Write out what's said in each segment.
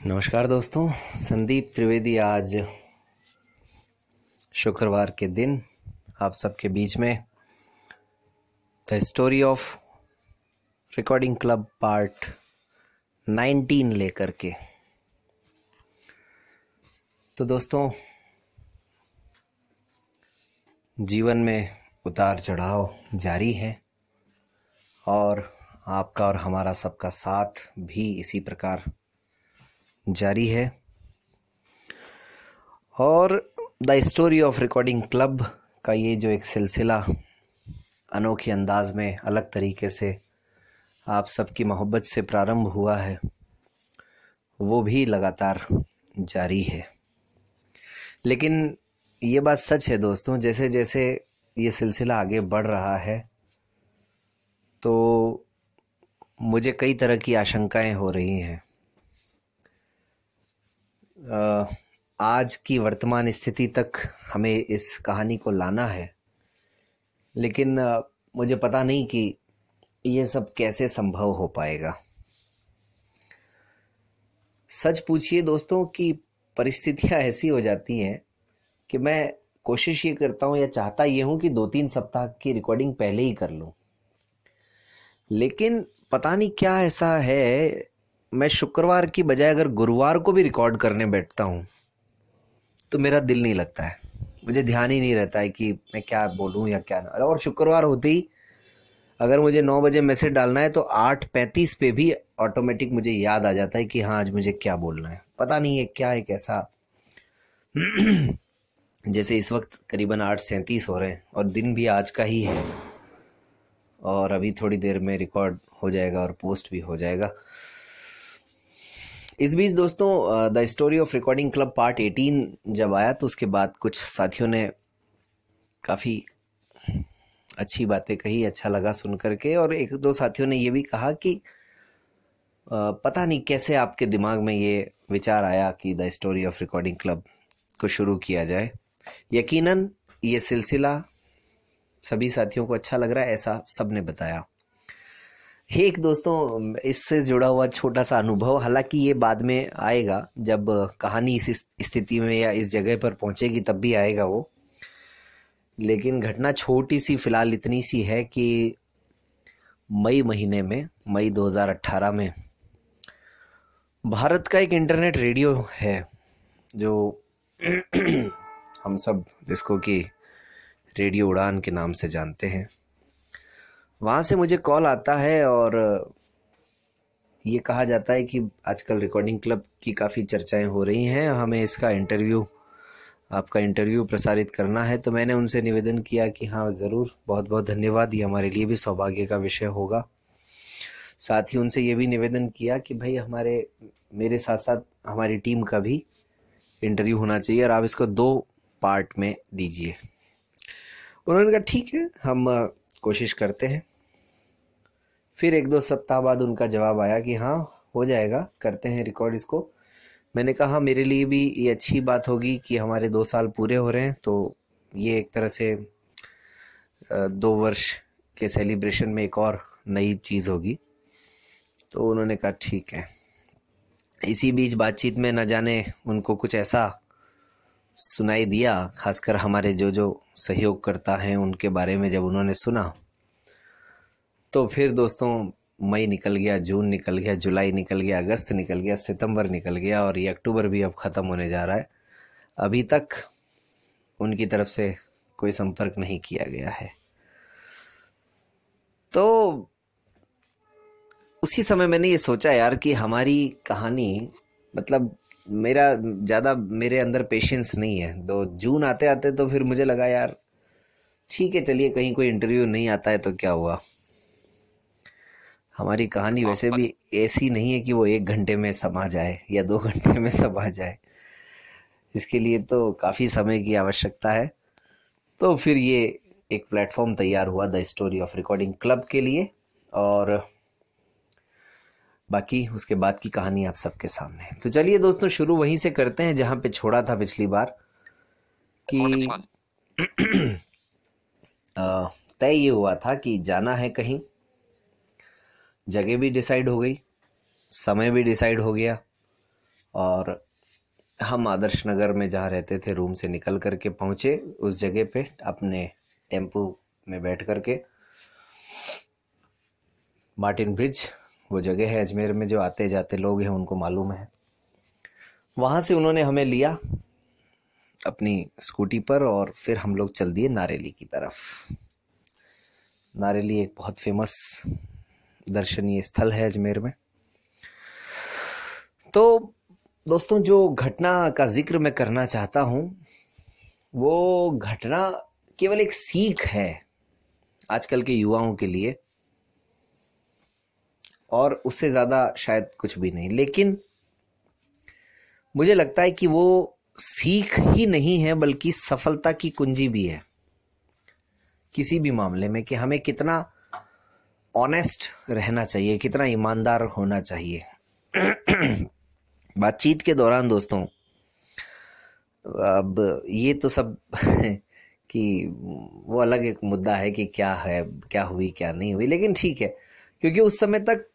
नमस्कार दोस्तों, संदीप त्रिवेदी आज शुक्रवार के दिन आप सबके बीच में the story of recording club part 19 लेकर के। तो दोस्तों, जीवन में उतार चढ़ाव जारी है और आपका और हमारा सबका साथ भी इसी प्रकार जारी है। और the story of recording club का ये जो एक सिलसिला अनोखे अंदाज में अलग तरीके से आप सबकी मोहब्बत से प्रारंभ हुआ है, वो भी लगातार जारी है। लेकिन ये बात सच है दोस्तों, जैसे जैसे ये सिलसिला आगे बढ़ रहा है तो मुझे कई तरह की आशंकाएं हो रही हैं। आज की वर्तमान स्थिति तक हमें इस कहानी को लाना है, लेकिन मुझे पता नहीं कि ये सब कैसे संभव हो पाएगा। सच पूछिए दोस्तों कि परिस्थितियां ऐसी हो जाती हैं कि मैं कोशिश ये करता हूँ या चाहता ये हूँ कि 2-3 सप्ताह की रिकॉर्डिंग पहले ही कर लूँ, लेकिन पता नहीं क्या ऐसा है, मैं शुक्रवार की बजाय अगर गुरुवार को भी रिकॉर्ड करने बैठता हूँ तो मेरा दिल नहीं लगता है, मुझे ध्यान ही नहीं रहता है कि मैं क्या बोलूँ या क्या ना। और शुक्रवार होते ही अगर मुझे 9 बजे मैसेज डालना है तो 8:35 पे भी ऑटोमेटिक मुझे याद आ जाता है कि हाँ आज मुझे क्या बोलना है। पता नहीं है क्या एक ऐसा जैसे इस वक्त करीबन 8:37 हो रहे हैं और दिन भी आज का ही है और अभी थोड़ी देर में रिकॉर्ड हो जाएगा और पोस्ट भी हो जाएगा। इस बीच दोस्तों, the story of recording club part 18 जब आया तो उसके बाद कुछ साथियों ने काफ़ी अच्छी बातें कही, अच्छा लगा सुन करके। और 1-2 साथियों ने ये भी कहा कि पता नहीं कैसे आपके दिमाग में ये विचार आया कि the story of recording club को शुरू किया जाए। यकीनन ये सिलसिला सभी साथियों को अच्छा लग रहा है, ऐसा सब ने बताया। एक दोस्तों, इससे जुड़ा हुआ छोटा सा अनुभव, हालांकि ये बाद में आएगा जब कहानी इस स्थिति में या इस जगह पर पहुंचेगी तब भी आएगा वो, लेकिन घटना छोटी सी फिलहाल इतनी सी है कि मई महीने में, मई 2018 में भारत का एक इंटरनेट रेडियो है जो हम सब जिसको कि रेडियो उड़ान के नाम से जानते हैं, वहाँ से मुझे कॉल आता है और ये कहा जाता है कि आजकल रिकॉर्डिंग क्लब की काफ़ी चर्चाएं हो रही हैं, हमें इसका आपका इंटरव्यू प्रसारित करना है। तो मैंने उनसे निवेदन किया कि हाँ ज़रूर, बहुत बहुत धन्यवाद, ये हमारे लिए भी सौभाग्य का विषय होगा। साथ ही उनसे ये भी निवेदन किया कि भाई मेरे साथ साथ हमारी टीम का भी इंटरव्यू होना चाहिए और आप इसको 2 पार्ट में दीजिए। उन्होंने कहा ठीक है, हम कोशिश करते हैं। फिर 1-2 सप्ताह बाद उनका जवाब आया कि हाँ हो जाएगा, करते हैं रिकॉर्ड इसको। मैंने कहा मेरे लिए भी ये अच्छी बात होगी कि हमारे 2 साल पूरे हो रहे हैं, तो ये एक तरह से 2 वर्ष के सेलिब्रेशन में एक और नई चीज़ होगी। तो उन्होंने कहा ठीक है। इसी बीच बातचीत में न जाने उनको कुछ ऐसा सुनाई दिया, खासकर हमारे जो सहयोगकर्ता हैं उनके बारे में जब उन्होंने सुना तो फिर दोस्तों मई निकल गया, जून निकल गया, जुलाई निकल गया, अगस्त निकल गया, सितंबर निकल गया और ये अक्टूबर भी अब ख़त्म होने जा रहा है। अभी तक उनकी तरफ से कोई संपर्क नहीं किया गया है। तो उसी समय मैंने ये सोचा यार कि हमारी कहानी, मतलब मेरे अंदर पेशेंस नहीं है। 2 जून आते आते तो फिर मुझे लगा यार ठीक है, चलिए कहीं कोई इंटरव्यू नहीं आता है तो क्या हुआ। हमारी कहानी वैसे भी ऐसी नहीं है कि वो 1 घंटे में समा जाए या 2 घंटे में समा जाए, इसके लिए तो काफ़ी समय की आवश्यकता है। तो फिर ये एक प्लेटफॉर्म तैयार हुआ the story of recording club के लिए, और बाकी उसके बाद की कहानी आप सबके सामने है। तो चलिए दोस्तों, शुरू वहीं से करते हैं जहां पे छोड़ा था पिछली बार कि तय ये हुआ था कि जाना है कहीं, जगह भी डिसाइड हो गई, समय भी डिसाइड हो गया और हम आदर्श नगर में जहाँ रहते थे रूम से निकल करके पहुँचे उस जगह पे अपने टेम्पो में बैठ करके। मार्टिन ब्रिज वो जगह है अजमेर में, जो आते जाते लोग हैं उनको मालूम है। वहाँ से उन्होंने हमें लिया अपनी स्कूटी पर और फिर हम लोग चल दिए नारेली की तरफ। नारेली एक बहुत फेमस दर्शनीय स्थल है अजमेर में। तो दोस्तों, जो घटना का जिक्र मैं करना चाहता हूँ वो घटना केवल एक सीख है आजकल के युवाओं के लिए, और उससे ज़्यादा शायद कुछ भी नहीं। लेकिन मुझे लगता है कि वो सीख ही नहीं है बल्कि सफलता की कुंजी भी है किसी भी मामले में, कि हमें कितना ऑनेस्ट रहना चाहिए, कितना ईमानदार होना चाहिए। बातचीत के दौरान दोस्तों, अब ये तो सब कि वो अलग एक मुद्दा है कि क्या है, क्या हुई क्या नहीं हुई, लेकिन ठीक है, क्योंकि उस समय तक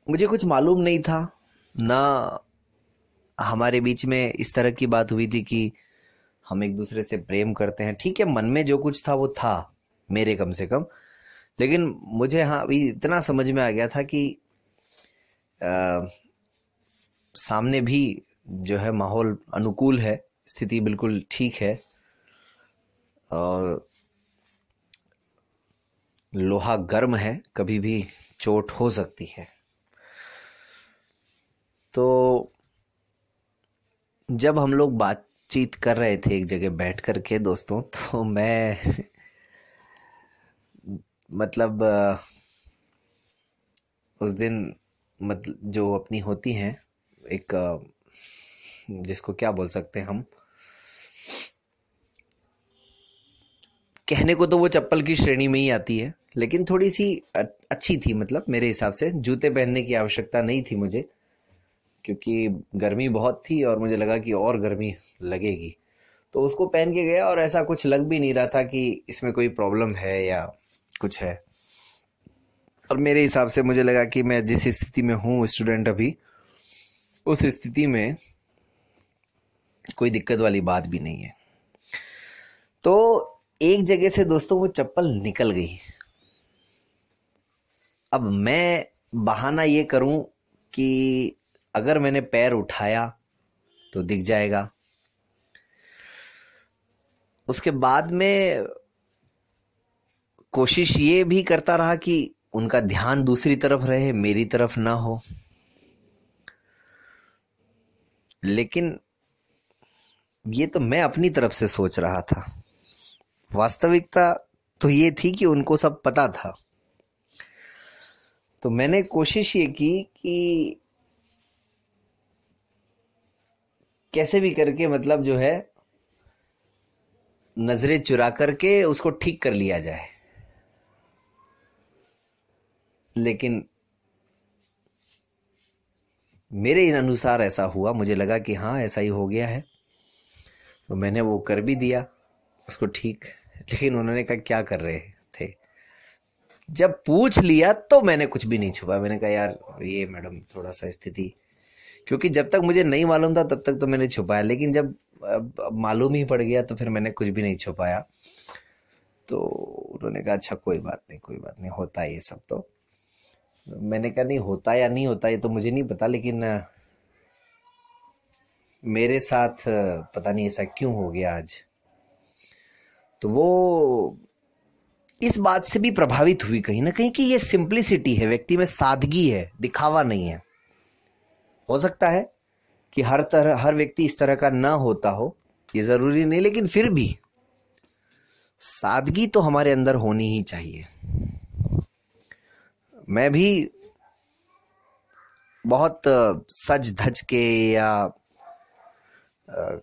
मुझे कुछ मालूम नहीं था ना। हमारे बीच में इस तरह की बात हुई थी कि हम एक दूसरे से प्रेम करते हैं। ठीक है, मन में जो कुछ था वो था, मेरे कम से कम। लेकिन मुझे हाँ अभी इतना समझ में आ गया था कि सामने भी जो है माहौल अनुकूल है, स्थिति बिल्कुल ठीक है, और लोहा गर्म है, कभी भी चोट हो सकती है। तो जब हम लोग बातचीत कर रहे थे एक जगह बैठ कर के दोस्तों, तो मैं मतलब उस दिन मतलब जो अपनी होती हैं एक जिसको क्या बोल सकते हैं हम, कहने को तो वो चप्पल की श्रेणी में ही आती है, लेकिन थोड़ी सी अच्छी थी। मतलब मेरे हिसाब से जूते पहनने की आवश्यकता नहीं थी मुझे, क्योंकि गर्मी बहुत थी और मुझे लगा कि और गर्मी लगेगी, तो उसको पहन के गया और ऐसा कुछ लग भी नहीं रहा था कि इसमें कोई प्रॉब्लम है या कुछ है। और मेरे हिसाब से मुझे लगा कि मैं जिस स्थिति में हूँ स्टूडेंट अभी, उस स्थिति में कोई दिक्कत वाली बात भी नहीं है। तो एक जगह से दोस्तों वो चप्पल निकल गई। अब मैं बहाना ये करूं कि अगर मैंने पैर उठाया तो दिख जाएगा। उसके बाद में कोशिश ये भी करता रहा कि उनका ध्यान दूसरी तरफ रहे, मेरी तरफ ना हो। लेकिन ये तो मैं अपनी तरफ से सोच रहा था, वास्तविकता तो ये थी कि उनको सब पता था। तो मैंने कोशिश ये की कि कैसे भी करके मतलब जो है नजरें चुरा करके उसको ठीक कर लिया जाए। लेकिन मेरे इन अनुसार ऐसा हुआ, मुझे लगा कि हाँ ऐसा ही हो गया है, तो मैंने वो कर भी दिया उसको ठीक। लेकिन उन्होंने कहा क्या कर रहे थे। जब पूछ लिया तो मैंने कुछ भी नहीं छुपा। मैंने कहा यार ये मैडम थोड़ा सा स्थिति, क्योंकि जब तक मुझे नहीं मालूम था तब तक तो मैंने छुपाया, लेकिन जब मालूम ही पड़ गया तो फिर मैंने कुछ भी नहीं छुपाया। तो उन्होंने कहा अच्छा कोई बात नहीं, होता है ये सब। तो मैंने कहा नहीं, होता या नहीं होता ये तो मुझे नहीं पता, लेकिन मेरे साथ पता नहीं ऐसा क्यों हो गया आज। तो वो इस बात से भी प्रभावित हुई कहीं ना कहीं कि ये सिंप्लिसिटी है, व्यक्ति में सादगी है, दिखावा नहीं है। हो सकता है कि हर व्यक्ति इस तरह का ना होता हो, ये जरूरी नहीं, लेकिन फिर भी सादगी तो हमारे अंदर होनी ही चाहिए। मैं भी बहुत सज धज के या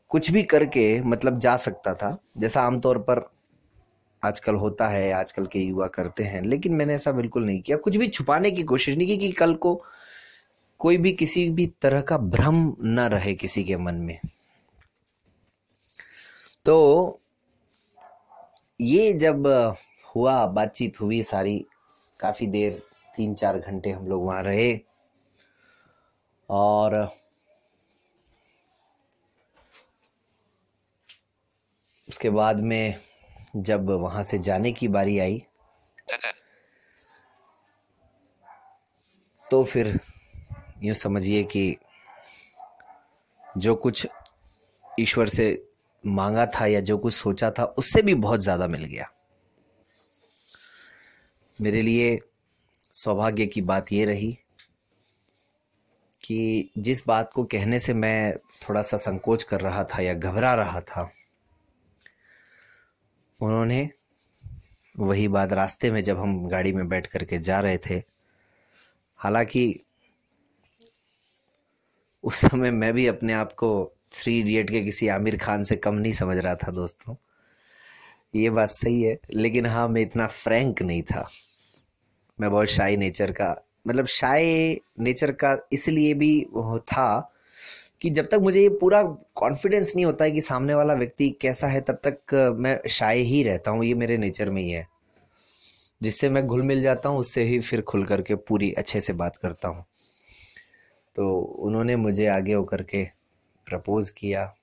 कुछ भी करके मतलब जा सकता था, जैसा आमतौर पर आजकल होता है, आजकल के युवा करते हैं। लेकिन मैंने ऐसा बिल्कुल नहीं किया, कुछ भी छुपाने की कोशिश नहीं की कि कल को कोई भी किसी भी तरह का भ्रम न रहे किसी के मन में। तो ये जब हुआ, बातचीत हुई सारी, काफी देर 3-4 घंटे हम लोग वहां रहे। और उसके बाद में जब वहाँ से जाने की बारी आई तो फिर यूँ समझिए कि जो कुछ ईश्वर से मांगा था या जो कुछ सोचा था उससे भी बहुत ज़्यादा मिल गया। मेरे लिए सौभाग्य की बात ये रही कि जिस बात को कहने से मैं थोड़ा सा संकोच कर रहा था या घबरा रहा था, उन्होंने वही बात रास्ते में जब हम गाड़ी में बैठ करके जा रहे थे, हालांकि उस समय मैं भी अपने आप को 3 इडियट के किसी आमिर खान से कम नहीं समझ रहा था दोस्तों, ये बात सही है। लेकिन हाँ, मैं इतना फ्रैंक नहीं था। मैं बहुत शाई नेचर का, मतलब शाई नेचर का इसलिए भी वो था कि जब तक मुझे ये पूरा कॉन्फिडेंस नहीं होता है कि सामने वाला व्यक्ति कैसा है, तब तक मैं शाय ही रहता हूँ। ये मेरे नेचर में ही है। जिससे मैं घुल मिल जाता हूँ उससे ही फिर खुल करके पूरी अच्छे से बात करता हूँ। तो उन्होंने मुझे आगे होकर के प्रपोज किया।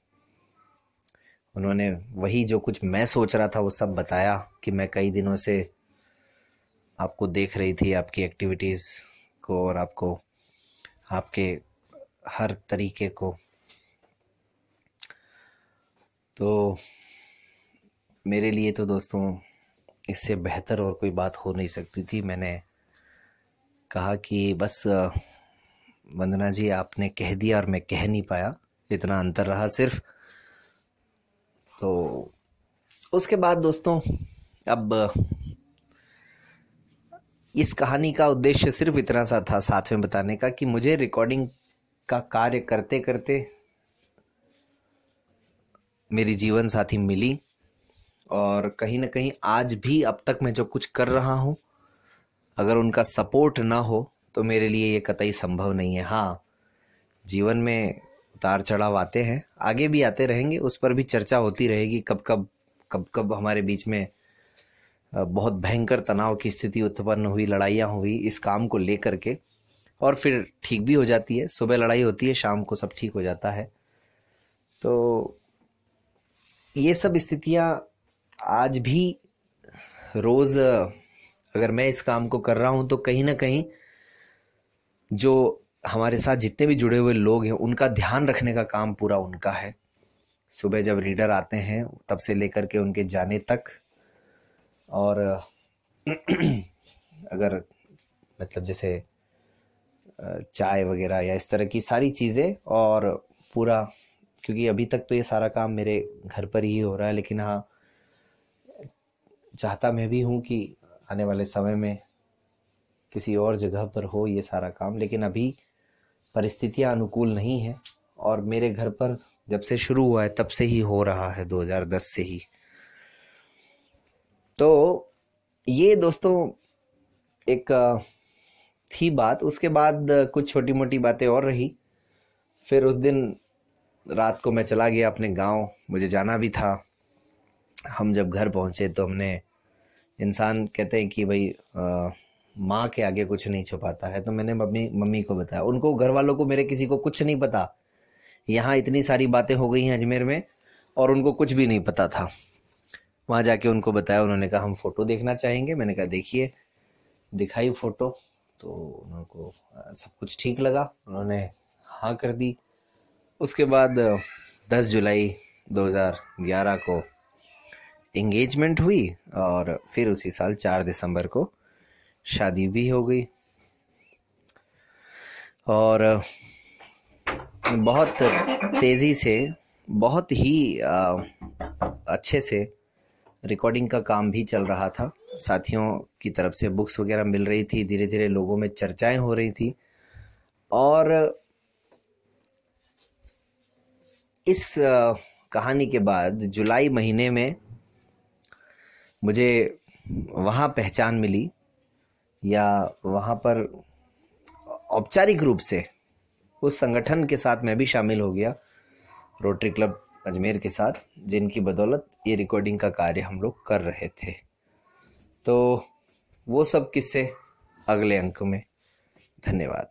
उन्होंने वही जो कुछ मैं सोच रहा था वो सब बताया कि मैं कई दिनों से आपको देख रही थी, आपकी एक्टिविटीज़ को और आपको आपके हर तरीके को। तो मेरे लिए तो दोस्तों इससे बेहतर और कोई बात हो नहीं सकती थी। मैंने कहा कि बस वंदना जी, आपने कह दिया और मैं कह नहीं पाया, इतना अंतर रहा सिर्फ। तो उसके बाद दोस्तों, अब इस कहानी का उद्देश्य सिर्फ इतना सा था साथ में बताने का कि मुझे रिकॉर्डिंग का कार्य करते करते मेरी जीवन साथी मिली, और कहीं ना कहीं आज भी अब तक मैं जो कुछ कर रहा हूँ, अगर उनका सपोर्ट ना हो तो मेरे लिए ये कतई संभव नहीं है। हाँ, जीवन में उतार चढ़ाव आते हैं, आगे भी आते रहेंगे, उस पर भी चर्चा होती रहेगी। कब कब हमारे बीच में बहुत भयंकर तनाव की स्थिति उत्पन्न हुई, लड़ाइयाँ हुई इस काम को लेकर के, और फिर ठीक भी हो जाती है। सुबह लड़ाई होती है, शाम को सब ठीक हो जाता है। तो ये सब स्थितियाँ आज भी रोज़ अगर मैं इस काम को कर रहा हूँ तो कहीं ना कहीं जो हमारे साथ जितने भी जुड़े हुए लोग हैं उनका ध्यान रखने का काम पूरा उनका है। सुबह जब रीडर आते हैं तब से लेकर के उनके जाने तक, और अगर मतलब जैसे चाय वगैरह या इस तरह की सारी चीज़ें, और पूरा, क्योंकि अभी तक तो ये सारा काम मेरे घर पर ही हो रहा है, लेकिन हाँ, चाहता मैं भी हूँ कि आने वाले समय में किसी और जगह पर हो ये सारा काम, लेकिन अभी परिस्थितियाँ अनुकूल नहीं है। और मेरे घर पर जब से शुरू हुआ है तब से ही हो रहा है, 2010 से ही। तो ये दोस्तों एक थी बात। उसके बाद कुछ छोटी मोटी बातें और रही। फिर उस दिन रात को मैं चला गया अपने गांव, मुझे जाना भी था। हम जब घर पहुंचे तो हमने, इंसान कहते हैं कि भाई माँ के आगे कुछ नहीं छुपाता है, तो मैंने मम्मी को बताया। उनको, घर वालों को मेरे किसी को कुछ नहीं पता। यहाँ इतनी सारी बातें हो गई हैं अजमेर में और उनको कुछ भी नहीं पता था। वहाँ जाके उनको बताया, उन्होंने कहा हम फ़ोटो देखना चाहेंगे। मैंने कहा देखिए, दिखाई फ़ोटो, तो उनको सब कुछ ठीक लगा, उन्होंने हाँ कर दी। उसके बाद 10 जुलाई 2011 को एंगेजमेंट हुई और फिर उसी साल 4 दिसंबर को शादी भी हो गई। और बहुत तेज़ी से, बहुत ही अच्छे से रिकॉर्डिंग का काम भी चल रहा था। साथियों की तरफ से बुक्स वगैरह मिल रही थी, धीरे धीरे लोगों में चर्चाएं हो रही थी। और इस कहानी के बाद जुलाई महीने में मुझे वहाँ पहचान मिली, या वहाँ पर औपचारिक रूप से उस संगठन के साथ मैं भी शामिल हो गया, रोटरी क्लब अजमेर के साथ, जिनकी बदौलत ये रिकॉर्डिंग का कार्य हम लोग कर रहे थे। तो वो सब किस्से अगले अंक में। धन्यवाद।